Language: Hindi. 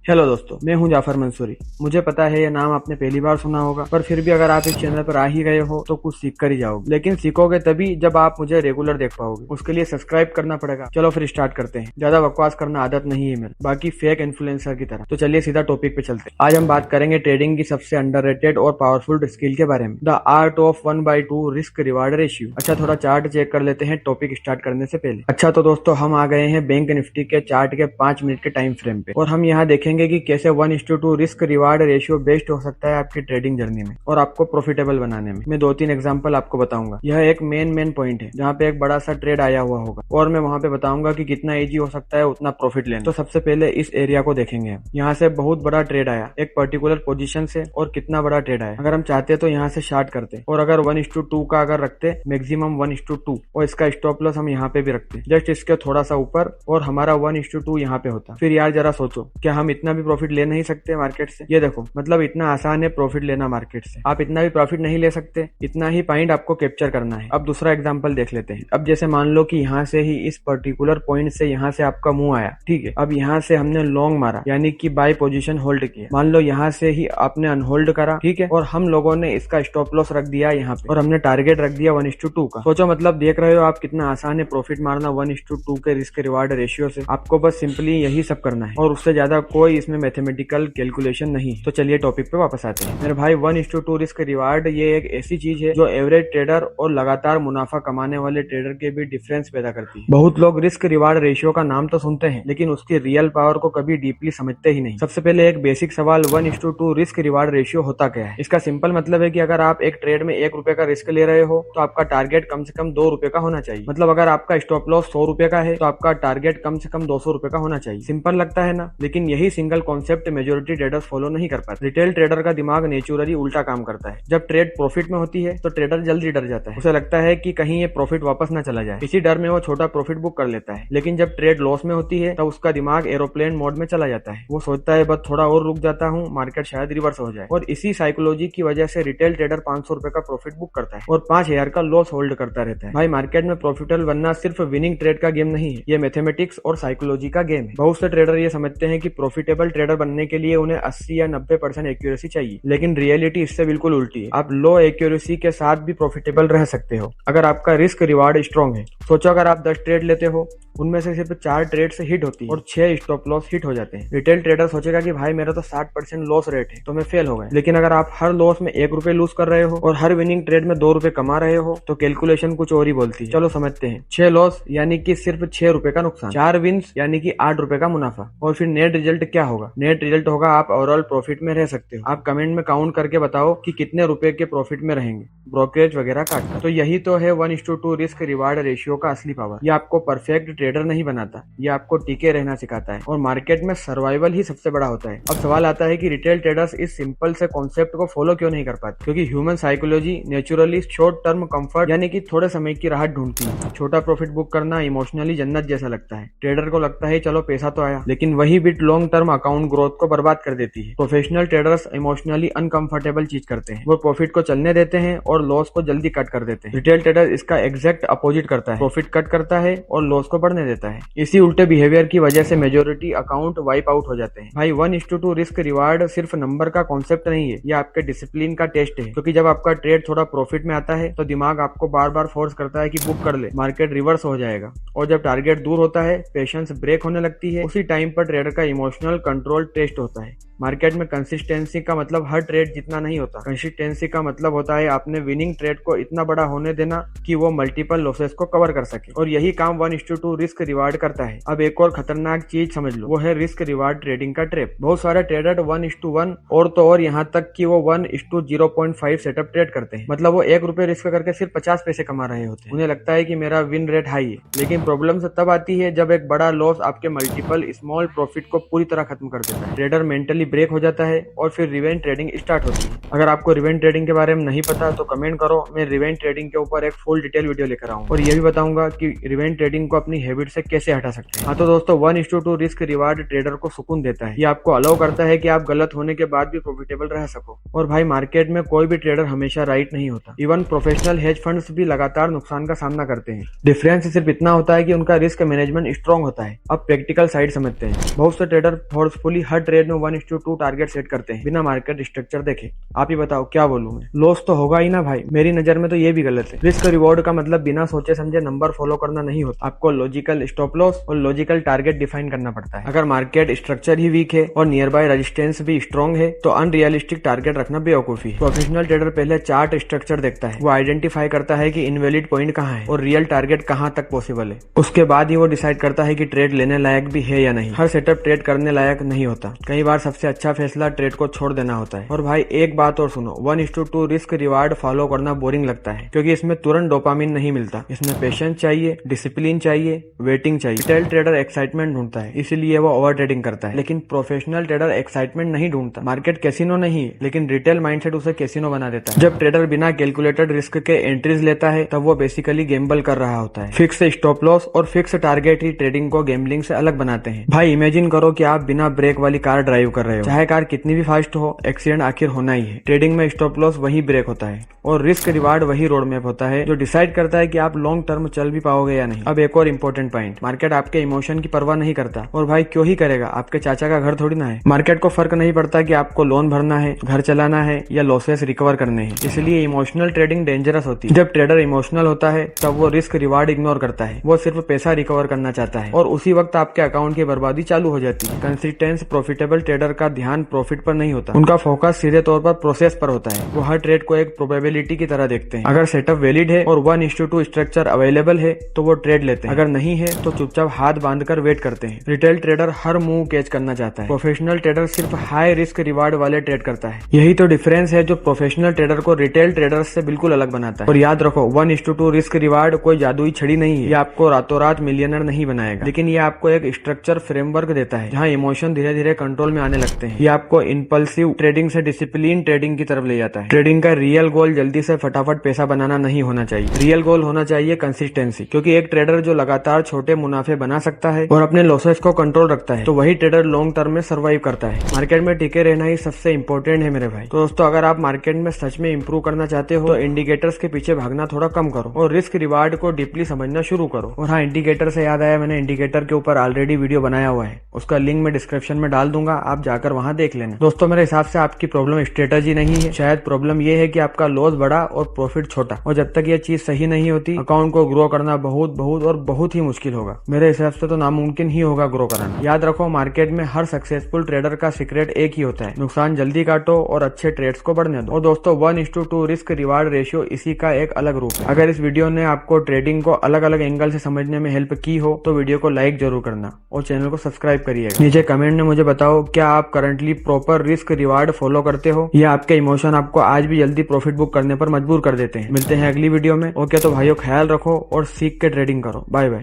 हेलो दोस्तों, मैं हूं जाफर मंसूरी। मुझे पता है यह नाम आपने पहली बार सुना होगा, पर फिर भी अगर आप इस चैनल पर आ ही गए हो तो कुछ सीख कर ही जाओगे। लेकिन सीखोगे तभी जब आप मुझे रेगुलर देख पाओगे। उसके लिए सब्सक्राइब करना पड़ेगा। चलो फिर स्टार्ट करते हैं। ज्यादा बकवास करना आदत नहीं है मेरी, बाकी फेक इन्फ्लुएंसर की तरह। तो चलिए सीधा टॉपिक पे चलते हैं। आज हम बात करेंगे ट्रेडिंग की सबसे अंडररेटेड और पावरफुल स्किल के बारे में, the art of 1/2 risk reward ratio. अच्छा, थोड़ा चार्ट चेक कर लेते हैं टॉपिक स्टार्ट करने से पहले। अच्छा तो दोस्तों, हम आ गए हैं बैंक निफ्टी के चार्ट के 5 मिनट के टाइम फ्रेम पे, और हम यहाँ देखेंगे कि कैसे 1:2 रिस्क रिवार्ड रेशियो बेस्ट हो सकता है आपकी ट्रेडिंग जर्नी में और आपको प्रॉफिटेबल बनाने में। मैं 2-3 एग्जांपल आपको बताऊंगा। यह एक मेन पॉइंट है जहाँ पे एक बड़ा सा ट्रेड आया हुआ होगा, और मैं वहां पे बताऊंगा कि कितना इजी हो सकता है उतना प्रॉफिट लेना। तो सबसे पहले इस एरिया को देखेंगे। यहाँ से बहुत बड़ा ट्रेड आया एक पर्टिकुलर पोजीशन से, और कितना बड़ा ट्रेड आया। अगर हम चाहते तो यहाँ से शार्ट करते, और अगर 1:2 का अगर रखते, मैक्सिमम 1:2, और इसका स्टॉप लॉस हम यहाँ पे भी रखते, जस्ट इसके थोड़ा सा ऊपर, और हमारा 1:2 यहाँ पे होता। फिर यार जरा सोचो, क्या हम इतना भी प्रॉफिट ले नहीं सकते मार्केट से? ये देखो, मतलब इतना आसान है प्रॉफिट लेना मार्केट से। आप इतना भी प्रॉफिट नहीं ले सकते, इतना ही पॉइंट आपको कैप्चर करना है। अब दूसरा एग्जांपल देख लेते हैं। अब जैसे मान लो कि यहाँ से ही इस पर्टिकुलर पॉइंट से यहाँ से आपका मुंह आया, ठीक है। अब यहाँ से हमने लॉन्ग मारा, यानी कि बाय पोजीशन होल्ड किया। मान लो यहाँ से ही आपने अनहोल्ड करा, ठीक है, और हम लोगों ने इसका स्टॉप लॉस रख दिया यहाँ पे, और हमने टारगेट रख दिया 1:2 का। सोचो, मतलब देख रहे हो आप कितना आसान है प्रॉफिट मारना 1:2 के रिस्क रिवार्ड रेशियो से। आपको बस सिंपली यही सब करना है, और उससे ज्यादा कोई इसमें मैथमेटिकल कैलकुलेशन नहीं। तो चलिए टॉपिक पे वापस आते हैं। मेरे भाई, 1:2 रिस्क रिवार्ड ये एक ऐसी चीज है जो एवरेज ट्रेडर और लगातार मुनाफा कमाने वाले ट्रेडर के बीच डिफरेंस पैदा करती है। बहुत लोग रिस्क रिवार्ड रेशियो का नाम तो सुनते हैं, लेकिन उसकी रियल पावर को कभी डीपली समझते ही नहीं। सबसे पहले एक बेसिक सवाल, 1:2 रिस्क रिवार्ड रेशियो होता क्या है? इसका सिंपल मतलब है कि अगर आप एक ट्रेड में 1 रुपए का रिस्क ले रहे हो तो आपका टारगेट कम से कम 2 रुपए का होना चाहिए। मतलब अगर आपका स्टॉप लॉस 100 रुपए का है तो आपका टारगेट कम से कम 200 रुपए का होना चाहिए। सिंपल लगता है ना? लेकिन यही single concept majority traders follow नहीं कर पाते। रिटेल ट्रेडर का दिमाग नेचुरली उल्टा काम करता है। जब ट्रेड प्रॉफिट में होती है तो ट्रेडर जल्दी डर जाता है। उसे लगता है कि कहीं ये प्रॉफिट वापस ना चला जाए। इसी डर में वो छोटा प्रॉफिट बुक कर लेता है। लेकिन जब ट्रेड लॉस में होती है तब उसका दिमाग एरोप्लेन मोड में चला जाता है। वो सोचता है बस थोड़ा और रुक जाता हूँ, मार्केट शायद रिवर्स हो जाए। और इसी साइकोलॉजी की वजह से रिटेल ट्रेडर 500 रुपए का प्रॉफिट बुक करता है और 5000 का लॉस होल्ड करता रहता है। भाई, मार्केट में प्रॉफिटेबल बनना सिर्फ विनिंग ट्रेड का गेम नहीं है, ये मैथमेटिक्स और साइकोलॉजी का गेम है। बहुत से ट्रेडर ये समझते हैं कि प्रॉफिटेबल ट्रेडर बनने के लिए उन्हें 80 या 90% एक्यूरेसी चाहिए, लेकिन रियलिटी इससे बिल्कुल उल्टी है। आप लो एक्यूरेसी के साथ भी प्रॉफिटेबल रह सकते हो अगर आपका रिस्क रिवार्ड स्ट्रॉन्ग है। सोचो, अगर आप 10 ट्रेड लेते हो, उनमें से सिर्फ 4 ट्रेड से हिट होती है और 6 स्टॉप लॉस हिट हो जाते हैं। रिटेल ट्रेडर सोचेगा कि भाई मेरा तो 60% लॉस रेट है, तो मैं फेल हो गया। लेकिन अगर आप हर लॉस में 1 रुपए लूज कर रहे हो और हर विनिंग ट्रेड में 2 रुपए कमा रहे हो, तो कैलकुलेशन कुछ और ही बोलती है। चलो समझते हैं। 6 लॉस यानी कि सिर्फ 6 रुपए का नुकसान, 4 विन्स यानी कि 8 रुपए का मुनाफा, और फिर नेट रिजल्ट क्या होगा? नेट रिजल्ट होगा आप ओवरऑल प्रॉफिट में रह सकते हो। आप कमेंट में काउंट करके बताओ कि कितने रुपए के प्रॉफिट में रहेंगे, ब्रोकरेज वगैरह काटकर। तो यही तो है 1:2 रिस्क रिवार्ड रेशियो का असली पावर। ये आपको परफेक्ट ट्रेडर नहीं बनाता, ये आपको टिके रहना सिखाता है, और मार्केट में सर्वाइवल ही सबसे बड़ा होता है। अब सवाल आता है कि रिटेल ट्रेडर्स इस सिंपल से कॉन्सेप्ट को फॉलो क्यों नहीं कर पाते? क्योंकि human psychology naturally short term comfort यानी कि थोड़े समय की राहत ढूंढती है। छोटा प्रॉफिट बुक करना इमोशनली जन्नत जैसा लगता है। ट्रेडर को लगता है चलो पैसा तो आया, लेकिन वही bit long term account growth को बर्बाद कर देती है। प्रोफेशनल ट्रेडर्स इमोशनली अनकंफर्टेबल चीज करते हैं, वो प्रॉफिट को चलने देते हैं और लॉस को जल्दी कट कर देते हैं। रिटेल ट्रेडर इसका एग्जैक्ट अपोजिट करता है, प्रॉफिट कट करता है और लॉस को बढ़ने देता है। इसी उल्टे बिहेवियर की वजह से मेजोरिटी अकाउंट वाइप आउट हो जाते हैं। भाई, 1:2 रिस्क रिवार्ड सिर्फ नंबर का कॉन्सेप्ट नहीं है, ये आपके डिसिप्लिन का टेस्ट है। क्योंकि जब आपका ट्रेड थोड़ा प्रॉफिट में आता है तो दिमाग आपको बार बार फोर्स करता है कि बुक कर ले, मार्केट रिवर्स हो जाएगा। और जब टारगेट दूर होता है, पेशेंस ब्रेक होने लगती है। उसी टाइम पर ट्रेडर का इमोशनल कंट्रोल टेस्ट होता है। मार्केट में कंसिस्टेंसी का मतलब हर ट्रेड जितना नहीं होता। कंसिस्टेंसी का मतलब होता है आपने विनिंग ट्रेड को इतना बड़ा होने देना कि वो मल्टीपल लॉसेस को कवर कर सके, और यही काम 1:2 रिस्क रिवार्ड करता है। अब एक और खतरनाक चीज समझ लो, वो है रिस्क रिवार्ड ट्रेडिंग का ट्रैप। बहुत सारे ट्रेडर 1:1 और तो और यहाँ तक कि वो 1:0.5 सेटअप ट्रेड करते हैं। मतलब वो 1 रुपए रिस्क करके सिर्फ 50 पैसे कमा रहे होते हैं। उन्हें लगता है कि मेरा विन रेट हाई है, लेकिन प्रॉब्लम तब आती है जब एक बड़ा लॉस आपके मल्टीपल स्मॉल प्रॉफिट को पूरी तरह खत्म कर देता है। ट्रेडर मेंटली सडनली ब्रेक हो जाता है और फिर रिवेंज ट्रेडिंग स्टार्ट होती है। अगर आपको रिवेंज ट्रेडिंग के बारे में नहीं पता तो कमेंट करो, मैं रिवेंज ट्रेडिंग के ऊपर एक फुल डिटेल वीडियो लेकर आऊंगा और ये भी बताऊंगा कि रिवेंज ट्रेडिंग को अपनी हैबिट से कैसे हटा सकते हैं। हाँ तो दोस्तों 1:2 रिस्क रिवार्ड ट्रेडर को सुकून देता है। ये आपको अलाउ करता है कि आप गलत होने के बाद भी प्रॉफिटेबल रह सको। और भाई मार्केट में कोई भी ट्रेडर हमेशा राइट नहीं होता। इवन प्रोफेशनल हेज फंड्स भी लगातार नुकसान का सामना करते हैं। डिफरेंस सिर्फ इतना होता है कि उनका रिस्क मैनेजमेंट स्ट्रॉन्ग होता है। अब प्रैक्टिकल साइड समझते हैं। बहुत से ट्रेडर फोर्सफुली हर ट्रेड में 1:2 टारगेट सेट करते हैं बिना मार्केट स्ट्रक्चर देखे। आप ही बताओ क्या बोलूं मैं, लॉस तो होगा ही ना भाई। मेरी नजर में तो ये भी गलत है। रिस्क रिवॉर्ड का मतलब बिना सोचे समझे नंबर फॉलो करना नहीं होता। आपको लॉजिकल स्टॉप लॉस और लॉजिकल टारगेट डिफाइन करना पड़ता है। अगर मार्केट स्ट्रक्चर ही वीक है और नियर बाय रेजिस्टेंस भी स्ट्रॉन्ग है तो अनरियलिस्टिक टारगेट रखना बेवकूफी है। प्रोफेशनल ट्रेडर पहले चार्ट स्ट्रक्चर देखता है, वो आइडेंटिफाई करता है कि इनवैलिड पॉइंट कहाँ है और रियल टारगेट कहाँ तक पॉसिबल है। उसके बाद ही वो डिसाइड करता है कि ट्रेड लेने लायक भी है या नहीं। हर सेटअप ट्रेड करने लायक नहीं होता। कई बार सबसे अच्छा फैसला ट्रेड को छोड़ देना होता है। और भाई एक बात और सुनो, 1:2 रिस्क रिवार्ड फॉलो करना बोरिंग लगता है क्योंकि इसमें तुरंत डोपामिन नहीं मिलता। इसमें पेशेंस चाहिए, डिसिप्लिन चाहिए, वेटिंग चाहिए। रिटेल ट्रेडर एक्साइटमेंट ढूंढता है, इसीलिए वो ओवर ट्रेडिंग करता है। लेकिन प्रोफेशनल ट्रेडर एक्साइटमेंट नहीं ढूंढता। मार्केट कैसीनो नहीं है, लेकिन रिटेल माइंडसेट उसे कैसीनो बना देता है। जब ट्रेडर बिना कैलकुलेटेड रिस्क के एंट्रीज लेता है तब वो बेसिकली गेम्बल कर रहा होता है। फिक्स स्टॉप लॉस और फिक्स टारगेट ही ट्रेडिंग को गैम्बलिंग से अलग बनाते हैं। भाई इमेजिन करो कि आप बिना ब्रेक वाली कार ड्राइव कर रहे हो। चाहे कार कितनी भी फास्ट हो, एक्सीडेंट आखिर होना ही है। ट्रेडिंग में स्टॉप लॉस वही ब्रेक होता है और रिस्क रिवार्ड वही रोड मैप होता है जो डिसाइड करता है कि आप लॉन्ग टर्म चल भी पाओगे या नहीं। अब एक और इम्पोर्टेंट पॉइंट, मार्केट आपके इमोशन की परवाह नहीं करता। और भाई क्यों ही करेगा, आपके चाचा का घर थोड़ी ना है। मार्केट को फर्क नहीं पड़ता कि आपको लोन भरना है, घर चलाना है या लॉसेस रिकवर करने हैं। इसलिए इमोशनल ट्रेडिंग डेंजरस होती है। जब ट्रेडर इमोशनल होता है तब वो रिस्क रिवार्ड इग्नोर करता है। वो सिर्फ पैसा रिकवर करना चाहता है और उसी वक्त आपके अकाउंट की बर्बादी चालू हो जाती है। कंसिस्टेंस प्रॉफिटेबल ट्रेडर का ध्यान प्रॉफिट पर नहीं होता, उनका फोकस सीधे तौर पर प्रोसेस पर होता है। वो हर ट्रेड को एक प्रोबेबिलिटी की तरह देखते हैं। अगर सेटअप वैलिड है और 1:2 स्ट्रक्चर अवेलेबल है तो वो ट्रेड लेते हैं। अगर नहीं है तो चुपचाप हाथ बांधकर वेट करते हैं। रिटेल ट्रेडर हर मूव कैच करना चाहता है। प्रोफेशनल ट्रेडर सिर्फ हाई रिस्क रिवार्ड वाले ट्रेड करता है। यही तो डिफरेंस है जो प्रोफेशनल ट्रेडर को रिटेल ट्रेडर्स से बिल्कुल अलग बनाता है। और याद रखो 1:2 रिस्क रिवार्ड कोई जादुई छड़ी नहीं है। ये आपको रातों रात मिलियनर नहीं बनाएगा, लेकिन ये आपको एक स्ट्रक्चर फ्रेमवर्क देता है जहाँ इमोशन धीरे धीरे कंट्रोल में आने लगते हैं। ये आपको इम्पल्सिव ट्रेडिंग से डिसिप्लिन ट्रेडिंग की तरफ ले जाता है। ट्रेडिंग का रियल गोल जल्दी से फटाफट पैसा बनाना नहीं होना चाहिए। रियल गोल होना चाहिए कंसिस्टेंसी। क्योंकि एक ट्रेडर जो लगातार छोटे मुनाफे बना सकता है और अपने लॉसेस को कंट्रोल रखता है तो वही ट्रेडर लॉन्ग टर्म में सर्वाइव करता है। मार्केट में टिके रहना ही सबसे इंपॉर्टेंट है मेरे भाई। तो दोस्तों अगर आप मार्केट में सच में इंप्रूव करना चाहते हो तो इंडिकेटर्स के पीछे भागना थोड़ा कम करो और रिस्क रिवार्ड को डीपली समझना शुरू करो। और हाँ, इंडिकेटर से याद आया, मैंने इंडिकेटर के ऊपर ऑलरेडी वीडियो बनाया हुआ है, उसका लिंक मैं डिस्क्रिप्शन में डाल दूंगा, आप जाकर वहां देख लेना। दोस्तों मेरे हिसाब से आपकी प्रॉब्लम स्ट्रेटजी नहीं है, शायद प्रॉब्लम ये है कि आपका लॉस बड़ा और प्रॉफिट छोटा। और जब तक ये चीज सही नहीं होती अकाउंट को ग्रो करना बहुत ही मुश्किल होगा। मेरे हिसाब से तो नामुमकिन ही होगा ग्रो कराना। याद रखो मार्केट में हर सक्सेसफुल ट्रेडर का सीक्रेट एक ही होता है, नुकसान जल्दी काटो और अच्छे ट्रेड्स को बढ़ने दो। और दोस्तों 1:2 रिस्क रिवार्ड रेशियो इसी का एक अलग रूप है। अगर इस वीडियो ने आपको ट्रेडिंग को अलग अलग एंगल से समझने में हेल्प की हो तो वीडियो को लाइक जरूर करना और चैनल को सब्सक्राइब करिएगा। नीचे कमेंट में मुझे बताओ क्या आप currently proper risk reward follow करते हो या आपके इमोशन आपको आज भी जल्दी प्रॉफिट बुक करने पर मजबूर कर देते हैं। मिलते हैं अगली वीडियो में। ओके तो भाइयों ख्याल रखो और सीख के ट्रेडिंग करो। Bye bye.